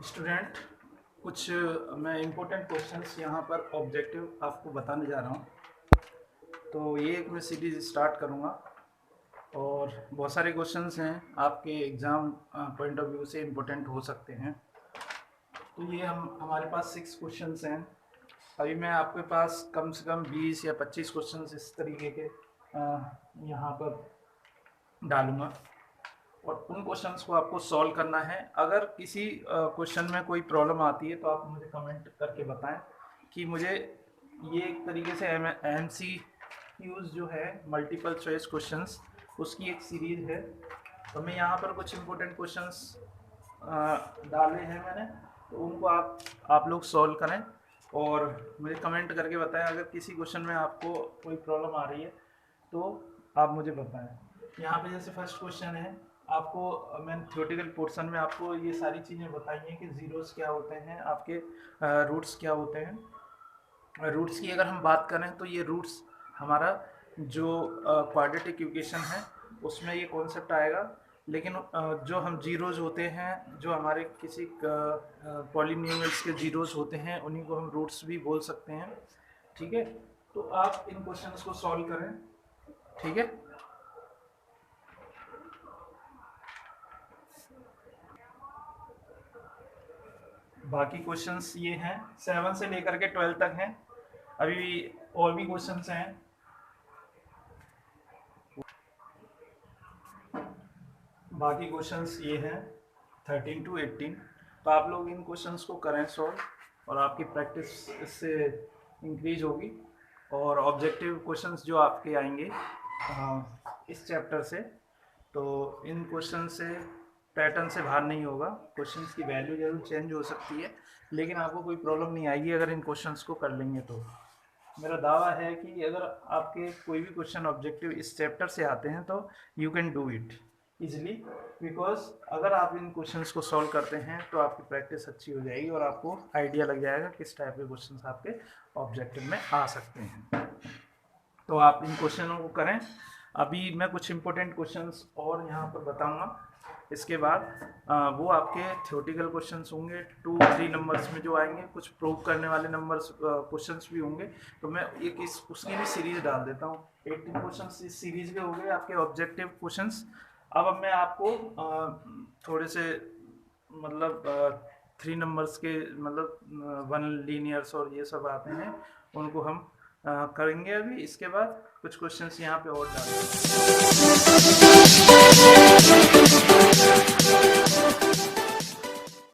Student, कुछ मैं important questions यहाँ पर ऑब्जेक्टिव आपको बताने जा रहा हूँ। तो ये एक मैं सीरीज स्टार्ट करूँगा और बहुत सारे क्वेश्चंस हैं आपके एग्ज़ाम पॉइंट ऑफ व्यू से इम्पोर्टेंट हो सकते हैं। तो ये हमारे पास 6 क्वेश्चंस हैं। अभी मैं आपके पास कम से कम 20 या 25 क्वेश्चंस इस तरीके के यहाँ पर डालूँगा और उन क्वेश्चंस को आपको सॉल्व करना है। अगर किसी क्वेश्चन में कोई प्रॉब्लम आती है तो आप मुझे कमेंट करके बताएं कि मुझे ये एक तरीके से MCQs जो है मल्टीपल चॉइस क्वेश्चंस, उसकी एक सीरीज है। तो मैं यहाँ पर कुछ इम्पोर्टेंट क्वेश्चंस डाले हैं मैंने, तो उनको आप लोग सॉल्व करें और मुझे कमेंट करके बताएं। अगर किसी क्वेश्चन में आपको कोई प्रॉब्लम आ रही है तो आप मुझे बताएं। यहाँ पे जैसे फर्स्ट क्वेश्चन है, आपको मैंने थ्योरेटिकल पोर्शन में आपको ये सारी चीज़ें बताई हैं कि जीरोस क्या होते हैं, आपके रूट्स क्या होते हैं। रूट्स की अगर हम बात करें तो ये रूट्स हमारा जो क्वाड्रेटिक इक्वेशन है उसमें ये कॉन्सेप्ट आएगा, लेकिन जो हम जीरोज होते हैं, जो हमारे किसी पॉलिनोमियल्स के जीरोज होते हैं, उन्हीं को हम रूट्स भी बोल सकते हैं। ठीक है, तो आप इन क्वेश्चंस को सॉल्व करें। ठीक है, बाकी क्वेश्चंस ये हैं, 7 से लेकर के 12 तक हैं। अभी और भी क्वेश्चंस हैं। बाकी क्वेश्चंस ये हैं 13 to 18। तो आप लोग इन क्वेश्चंस को करें सॉल्व और आपकी प्रैक्टिस इससे इंक्रीज होगी। और ऑब्जेक्टिव क्वेश्चंस जो आपके आएंगे इस चैप्टर से, तो इन क्वेश्चन से पैटर्न से बाहर नहीं होगा। क्वेश्चंस की वैल्यू जरूर चेंज हो सकती है, लेकिन आपको कोई प्रॉब्लम नहीं आएगी अगर इन क्वेश्चंस को कर लेंगे। तो मेरा दावा है कि अगर आपके कोई भी क्वेश्चन ऑब्जेक्टिव इस चैप्टर से आते हैं तो you can do it easily, because अगर आप इन क्वेश्चंस को सॉल्व करते हैं तो आपकी प्रैक्टिस अच्छी हो जाएगी और आपको आइडिया लग जाएगा किस टाइप के क्वेश्चंस आपके ऑब्जेक्टिव में आ सकते हैं। तो आप इन क्वेश्चनों को करें। अभी मैं कुछ इंपॉर्टेंट क्वेश्चंस और यहाँ पर बताऊंगा। इसके बाद वो आपके थ्योरेटिकल क्वेश्चंस होंगे 2-3 नंबर्स में जो आएंगे, कुछ प्रूव करने वाले नंबर्स क्वेश्चंस भी होंगे। तो मैं एक उसकी भी सीरीज डाल देता हूँ। 18 क्वेश्चंस इस सीरीज के हो गए आपके ऑब्जेक्टिव क्वेश्चंस। अब मैं आपको थोड़े से मतलब 3 नंबर्स के मतलब 1 लीनियर्स और ये सब आते हैं, उनको हम करेंगे। अभी इसके बाद कुछ क्वेश्चंस यहाँ पे और डालेंगे।